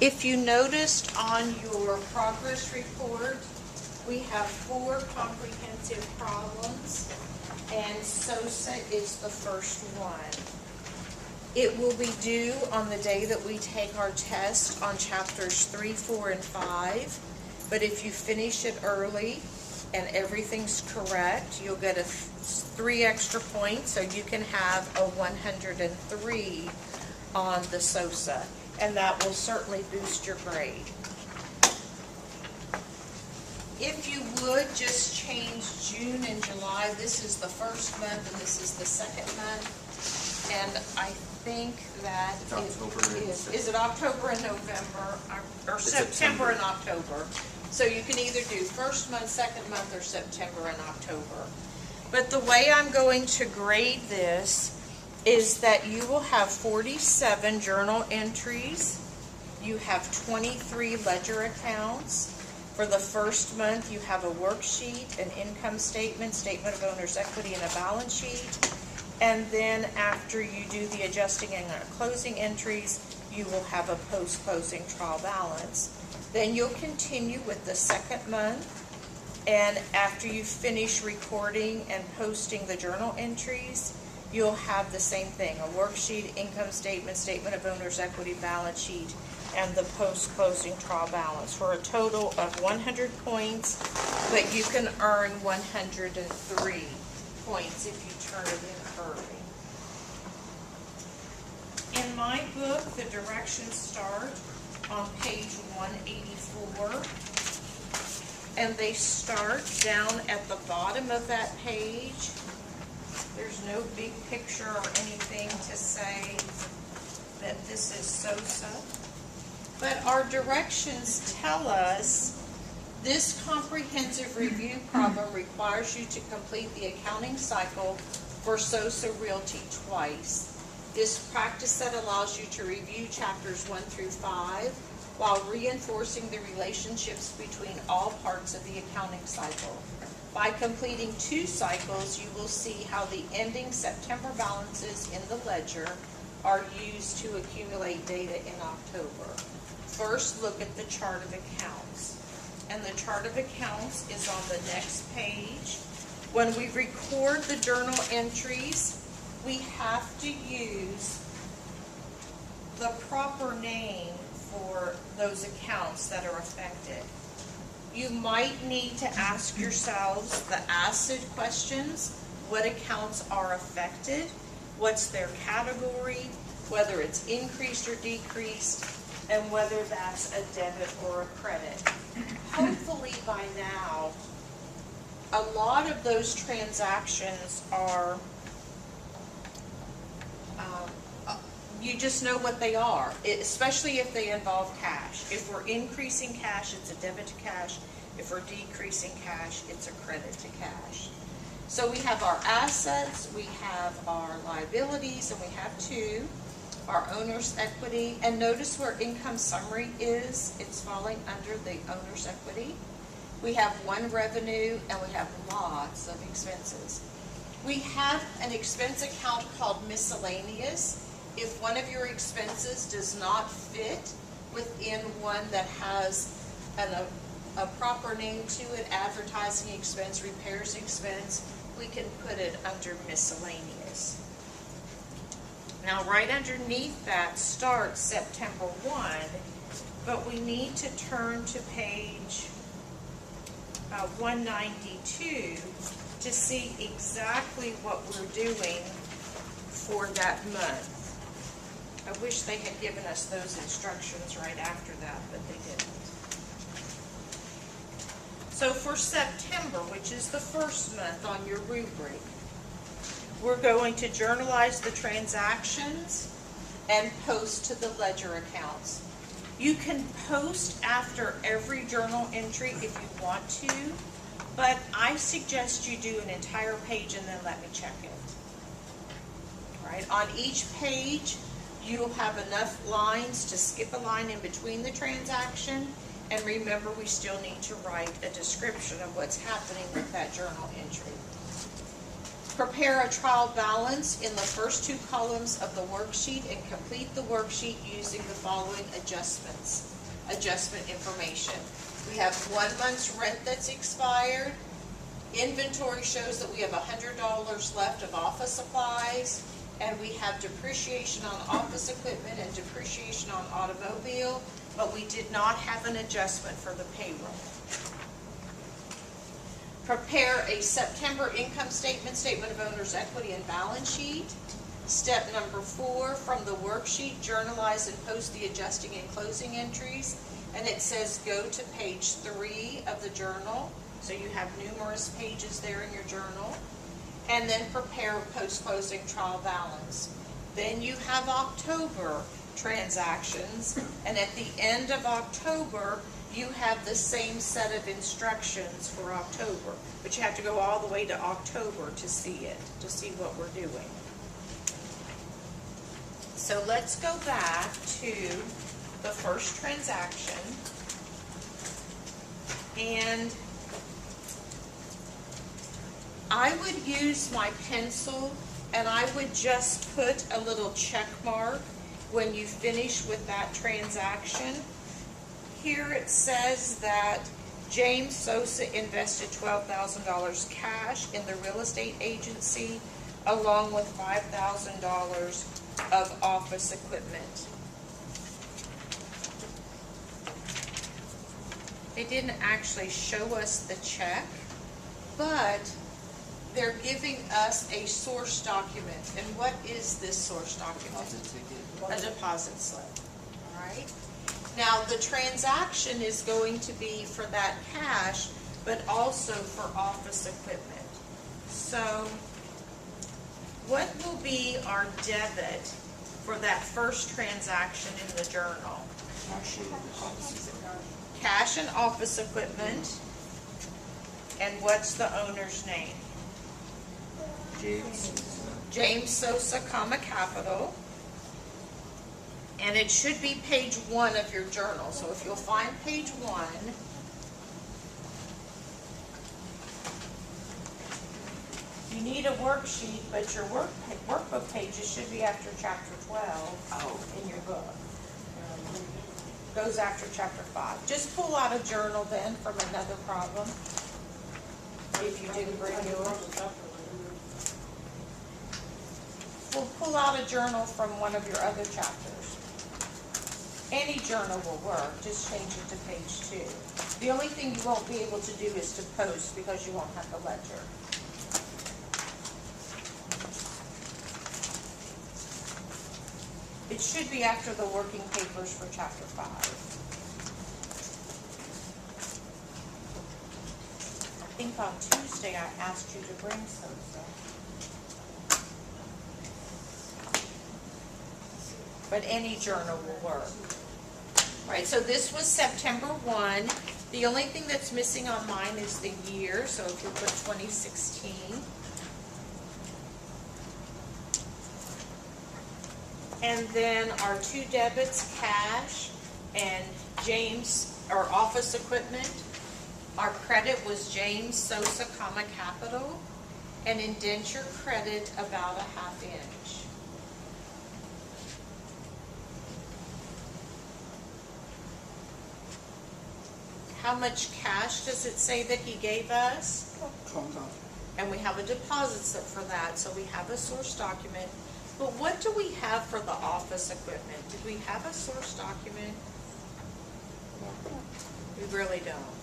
If you noticed on your progress report, we have 4 comprehensive problems, and SOSA is the first one. It will be due on the day that we take our test on chapters 3, 4, and 5, but if you finish it early and everything's correct, you'll get 3 extra points, so you can have a 103 on the SOSA, and that will certainly boost your grade. If you would just change June and July, this is the first month and this is the second month, and I think that is it October and November, or September and October. So you can either do first month, second month, or September and October. But the way I'm going to grade this is that you will have 47 journal entries. You have 23 ledger accounts. For the first month, you have a worksheet, an income statement, statement of owner's equity, and a balance sheet. And then after you do the adjusting and closing entries, you will have a post-closing trial balance. Then you'll continue with the second month, and after you finish recording and posting the journal entries, you'll have the same thing, a worksheet, income statement, statement of owner's equity, balance sheet, and the post-closing trial balance for a total of 100 points, but you can earn 103 points if you turn it in early. In my book, the directions start on page 184, and they start down at the bottom of that page. There's no big picture or anything to say that this is SOSA, but our directions tell us this comprehensive review problem requires you to complete the accounting cycle for SOSA Realty twice. This practice set allows you to review chapters 1 through 5 while reinforcing the relationships between all parts of the accounting cycle. By completing 2 cycles, you will see how the ending September balances in the ledger are used to accumulate data in October. First, look at the chart of accounts. And the chart of accounts is on the next page. When we record the journal entries, we have to use the proper name for those accounts that are affected. You might need to ask yourselves the ACID questions. What accounts are affected? What's their category? Whether it's increased or decreased, and whether that's a debit or a credit. Hopefully by now, a lot of those transactions are, you just know what they are, especially if they involve cash. If we're increasing cash, it's a debit to cash. If we're decreasing cash, it's a credit to cash. So we have our assets, we have our liabilities, and we have 2. Our owner's equity, and notice where income summary is, it's falling under the owner's equity. We have 1 revenue, and we have lots of expenses. We have an expense account called miscellaneous. If one of your expenses does not fit within one that has a proper name to it, advertising expense, repairs expense, we can put it under miscellaneous. Now right underneath that starts September 1, but we need to turn to page 192 to see exactly what we're doing for that month. I wish they had given us those instructions right after that, but they didn't. So for September, which is the first month on your rubric, we're going to journalize the transactions and post to the ledger accounts. You can post after every journal entry if you want to, but I suggest you do an entire page and then let me check it. All right, on each page, you'll have enough lines to skip a line in between the transaction, and remember we still need to write a description of what's happening with that journal entry. Prepare a trial balance in the first 2 columns of the worksheet and complete the worksheet using the following adjustment information. We have 1 month's rent that's expired. Inventory shows that we have $100 left of office supplies, and we have depreciation on office equipment and depreciation on automobile, but we did not have an adjustment for the payroll. Prepare a September income statement, statement of owner's equity, and balance sheet. Step number 4, from the worksheet, journalize and post the adjusting and closing entries. And it says go to page 3 of the journal. So you have numerous pages there in your journal. And then prepare post-closing trial balance. Then you have October transactions. And at the end of October, you have the same set of instructions for October, but you have to go all the way to October to see it, to see what we're doing. So let's go back to the first transaction, and I would use my pencil and I would just put a little check mark when you finish with that transaction. Here it says that James Sosa invested $12,000 cash in the real estate agency along with $5,000 of office equipment. They didn't actually show us the check, but they're giving us a source document. And what is this source document? A deposit slip. All right. Now, the transaction is going to be for that cash, but also for office equipment. So, what will be our debit for that first transaction in the journal? Cash and office equipment. And what's the owner's name? James Sosa, capital. And it should be page 1 of your journal. So if you'll find page 1, you need a worksheet, but your workbook pages should be after chapter 12 in your book. Goes after chapter 5. Just pull out a journal then from another problem, if you didn't bring yours. We'll pull out a journal from one of your other chapters. Any journal will work, just change it to page 2. The only thing you won't be able to do is to post because you won't have the ledger. It should be after the working papers for chapter 5. I think on Tuesday I asked you to bring Sosa. But any journal will work. Right, so this was September 1. The only thing that's missing on mine is the year, so if you put 2016. And then our 2 debits, cash and James, or office equipment. Our credit was James Sosa, capital, and indenture credit about a ½ inch. How much cash does it say that he gave us? And we have a deposit slip for that, so we have a source document. But what do we have for the office equipment? Did we have a source document? We really don't.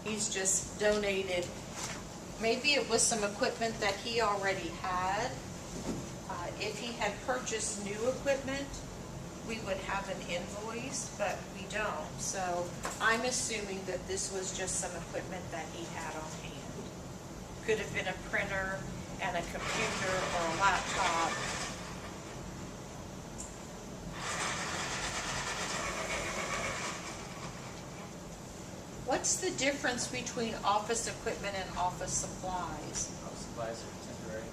He's just donated. Maybe it was some equipment that he already had. If he had purchased new equipment, we would have an invoice, but we don't. So I'm assuming that this was just some equipment that he had on hand. Could have been a printer and a computer or a laptop. What's the difference between office equipment and office supplies? Office supplies are temporary.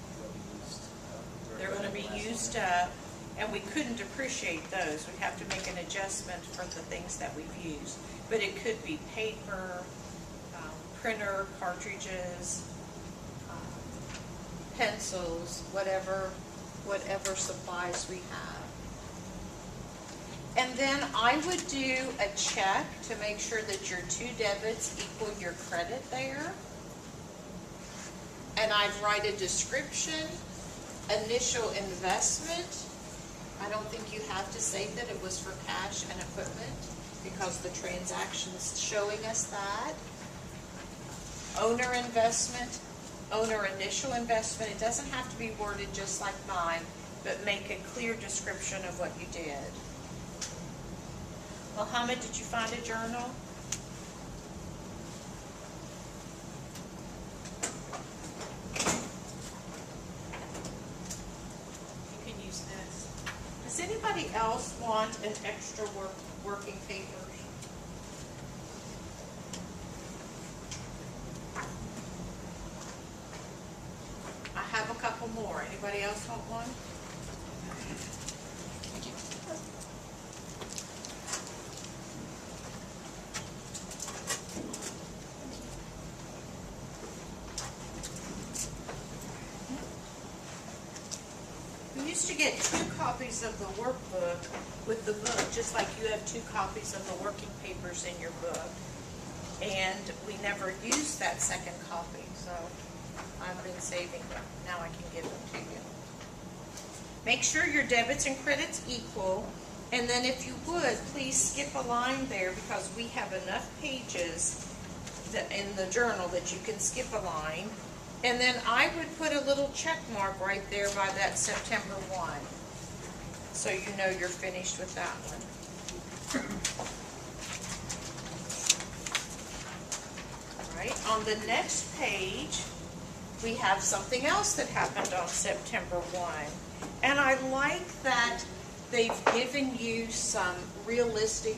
They're going to be used up, and we couldn't depreciate those. We'd have to make an adjustment for the things that we've used. But it could be paper, printer, cartridges. pencils, whatever supplies we have. And then I would do a check to make sure that your 2 debits equal your credit there. And I'd write a description, initial investment. I don't think you have to say that it was for cash and equipment because the transaction's showing us that. Owner investment, owner initial investment. It doesn't have to be worded just like mine, but make a clear description of what you did. Mohammed, did you find a journal? You can use this. Does anybody else want an extra working papers? I have a couple more. Anybody else want one? Thank you. We used to get 2 copies of the workbook with the book, just like you have 2 copies of the working papers in your book. And we never used that second copy, so I've been saving them. Now I can give them to you. Make sure your debits and credits equal, and then if you would, please skip a line there because we have enough pages in the journal that you can skip a line. And then I would put a little check mark right there by that September 1. So you know you're finished with that one. All right, on the next page, we have something else that happened on September 1. And I like that they've given you some realistic,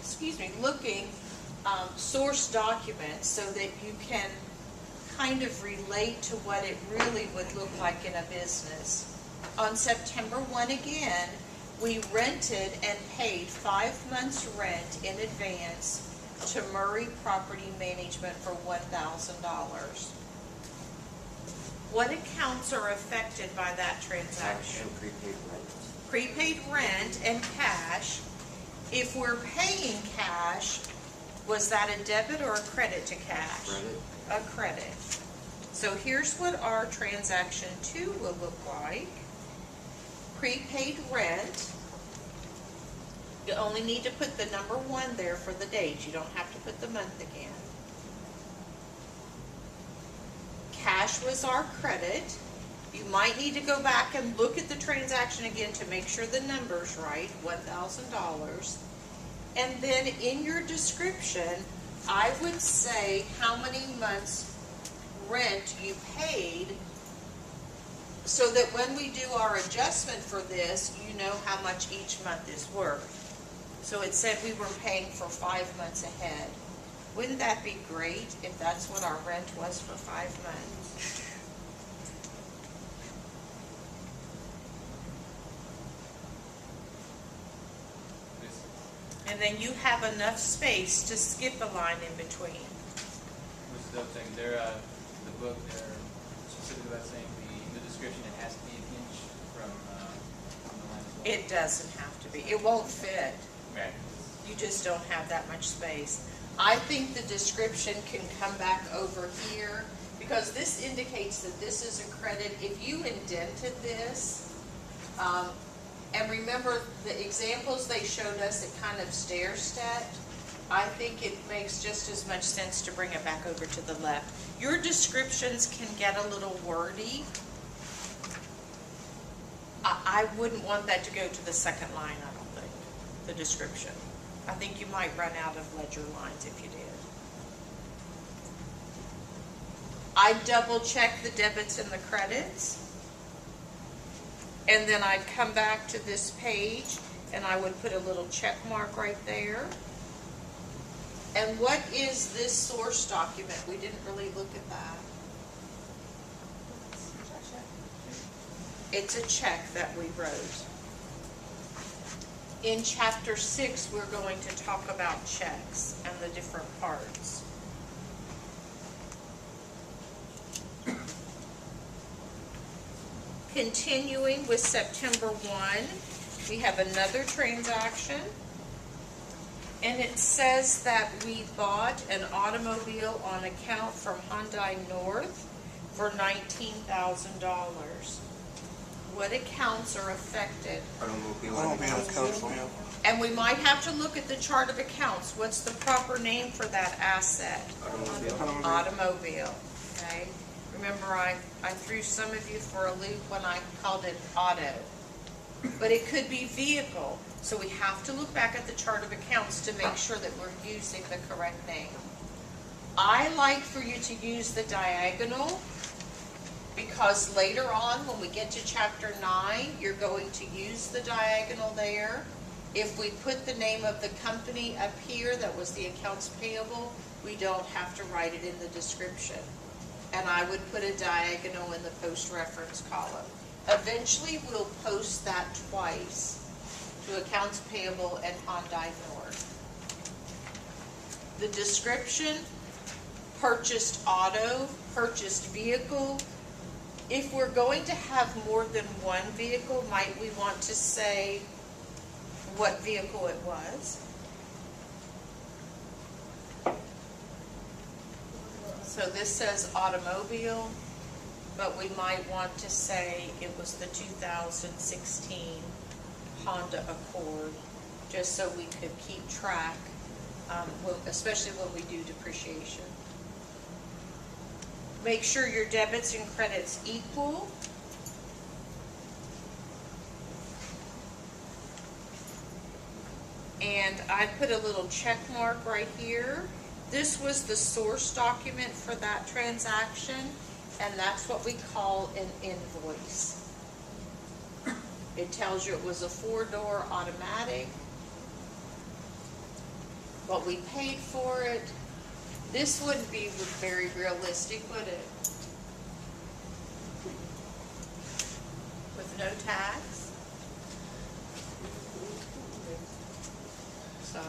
excuse me, looking source documents so that you can kind of relate to what it really would look like in a business. On September 1 again, we rented and paid 5 months rent in advance to Murray Property Management for $1,000. What accounts are affected by that transaction? Prepaid rent. Prepaid rent and cash. If we're paying cash, was that a debit or a credit to cash? Credit. A credit. So here's what our transaction 2 will look like. Prepaid rent. You only need to put the number 1 there for the date. You don't have to put the month again. Cash was our credit. You might need to go back and look at the transaction again to make sure the number's right, $1,000. And then in your description, I would say how many months rent you paid so that when we do our adjustment for this, you know how much each month is worth. So it said we were paying for 5 months ahead. Wouldn't that be great if that's what our rent was for 5 months? And then you have enough space to skip a line in between. Which is the other thing, the book, they're specifically about saying the description, it has to be an inch from the line as well. It doesn't have to be. It won't fit. Right. You just don't have that much space. I think the description can come back over here because this indicates that this is a credit. If you indented this, and remember the examples they showed us, it kind of stair-stepped. I think it makes just as much sense to bring it back over to the left. Your descriptions can get a little wordy. I wouldn't want that to go to the second line, I don't think, the description. I think you might run out of ledger lines if you did. I double check the debits and the credits. And then I'd come back to this page and I would put a little check mark right there. And what is this source document? We didn't really look at that. It's a check that we wrote. In chapter 6, we're going to talk about checks and the different parts. Continuing with September 1, we have another transaction. And it says that we bought an automobile on account from Hyundai North for $19,000. What accounts are affected? Automobile accounts, ma'am. And we might have to look at the chart of accounts. What's the proper name for that asset? Automobile, okay? Remember, I threw some of you for a loop when I called it auto. But it could be vehicle. So we have to look back at the chart of accounts to make sure that we're using the correct name. I like for you to use the diagonal because later on when we get to chapter 9, you're going to use the diagonal there. If we put the name of the company up here that was the accounts payable, we don't have to write it in the description. And I would put a diagonal in the post-reference column. Eventually, we'll post that twice to accounts payable and Hyundai North. The description, purchased auto, purchased vehicle. If we're going to have more than one vehicle, might we want to say what vehicle it was? So this says automobile, but we might want to say it was the 2016 Honda Accord, just so we could keep track, especially when we do depreciation. Make sure your debits and credits equal. And I put a little check mark right here. This was the source document for that transaction, and that's what we call an invoice. It tells you it was a 4-door automatic, what we paid for it. This wouldn't be very realistic, would it? With no tax? So,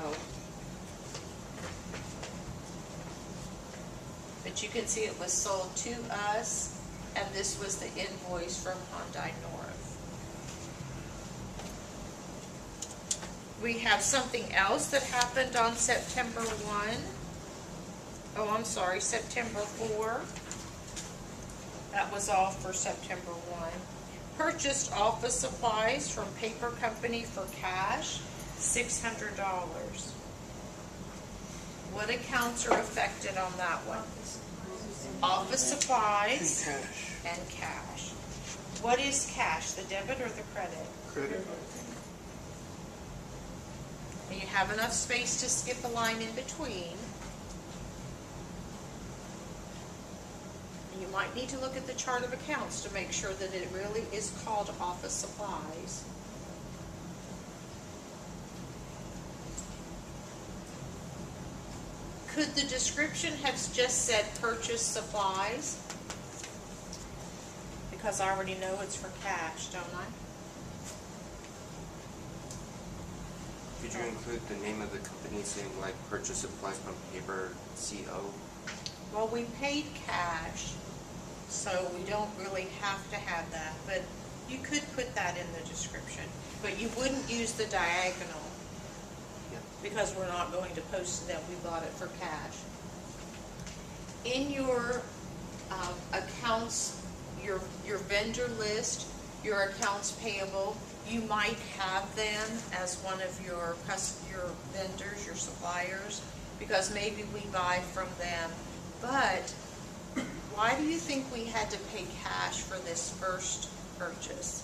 but you can see it was sold to us, and this was the invoice from Hyundai North. We have something else that happened on September 1. Oh, I'm sorry, September 4. That was all for September 1. Purchased office supplies from paper company for cash, $600. What accounts are affected on that one? Office supplies And cash. and cash. What is cash, the debit or the credit? Credit. And you have enough space to skip a line in between. And you might need to look at the chart of accounts to make sure that it really is called office supplies. Could the description have just said purchase supplies? Because I already know it's for cash, don't I? Could you include the name of the company saying like purchase supplies from paper CO? Well, we paid cash, so we don't really have to have that, but you could put that in the description. But you wouldn't use the diagonal because we're not going to post that we bought it for cash. In your accounts, your vendor list, your accounts payable, you might have them as one of your vendors, your suppliers, because maybe we buy from them. But why do you think we had to pay cash for this first purchase?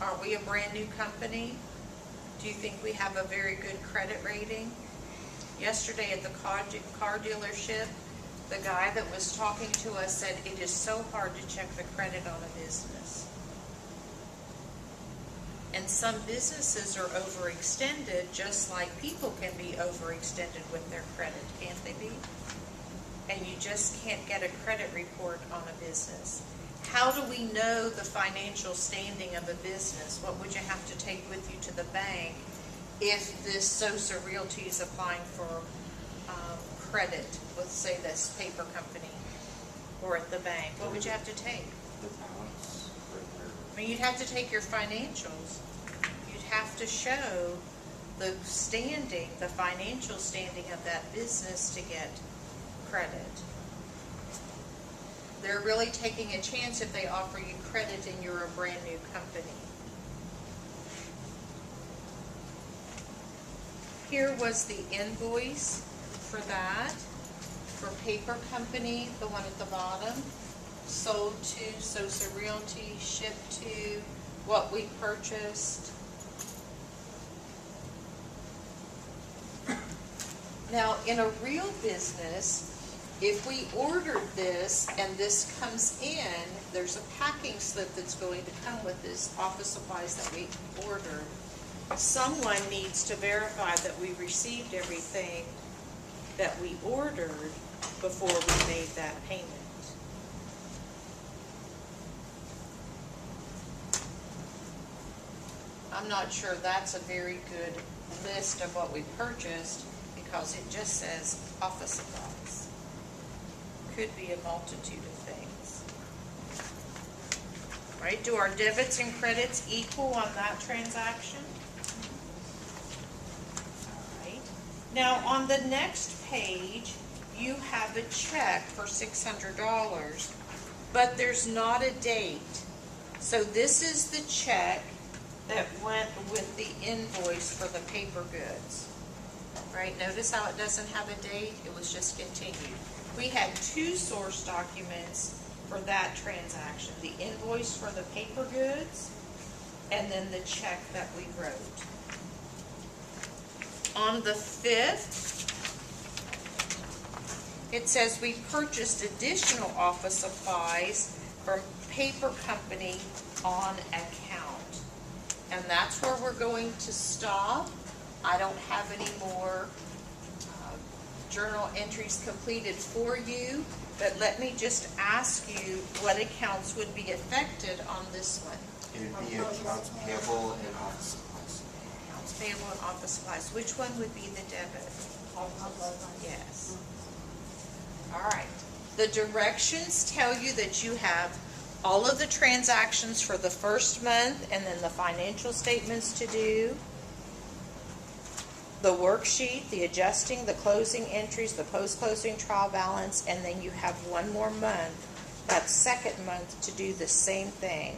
Are we a brand new company? Do you think we have a very good credit rating? Yesterday at the car dealership, the guy that was talking to us said it is so hard to check the credit on a business. And some businesses are overextended, just like people can be overextended with their credit, can't they be? And you just can't get a credit report on a business. How do we know the financial standing of a business? What would you have to take with you to the bank if this Sosa Realty is applying for credit with, say, this paper company? or at the bank? What would you have to take? The balance for their, I mean, you'd have to take your financials. You'd have to show the standing, the financial standing of that business to get credit. They're really taking a chance if they offer you credit and you're a brand new company. Here was the invoice for that, for paper company, the one at the bottom. Sold to Sosa Realty, shipped to, what we purchased. Now, in a real business, if we ordered this and this comes in, there's a packing slip that's going to come with this office supplies that we ordered. Someone needs to verify that we received everything that we ordered before we made that payment. I'm not sure that's a very good list of what we purchased because it just says office supplies. Could be a multitude of things. Right? Do our debits and credits equal on that transaction? All right. Now on the next page, you have a check for $600, but there's not a date. So this is the check that went with the invoice for the paper goods. Right? Notice how it doesn't have a date? It was just continued. We had two source documents for that transaction. The invoice for the paper goods and then the check that we wrote. On the 5th, it says we purchased additional office supplies from paper company on account. And that's where we're going to stop. I don't have any more journal entries completed for you, but let me just ask you what accounts would be affected on this one. it would be accounts payable and office supplies. Accounts payable and office supplies. Which one would be the debit? Yes. All right. The directions tell you that you have all of the transactions for the first month and then the financial statements to do, the worksheet, the adjusting, the closing entries, the post-closing trial balance, and then you have one more month, that second month, to do the same thing.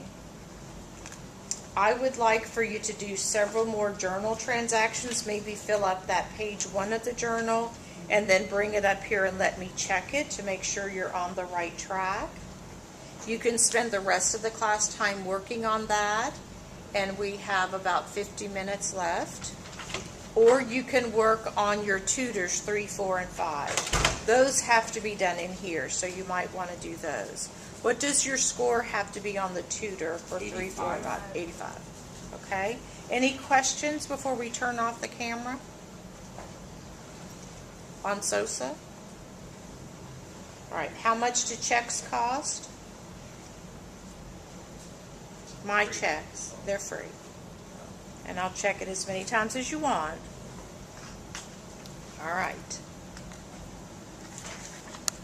I would like for you to do several more journal transactions, maybe fill up that page 1 of the journal, and then bring it up here and let me check it to make sure you're on the right track. You can spend the rest of the class time working on that, and we have about 50 minutes left. Or you can work on your tutors 3, 4, and 5. Those have to be done in here, so you might want to do those. What does your score have to be on the tutor for 3, 4, and 5? 85. Okay. Any questions before we turn off the camera? On SOSA? All right. How much do checks cost? My checks, they're free. And I'll check it as many times as you want. All right.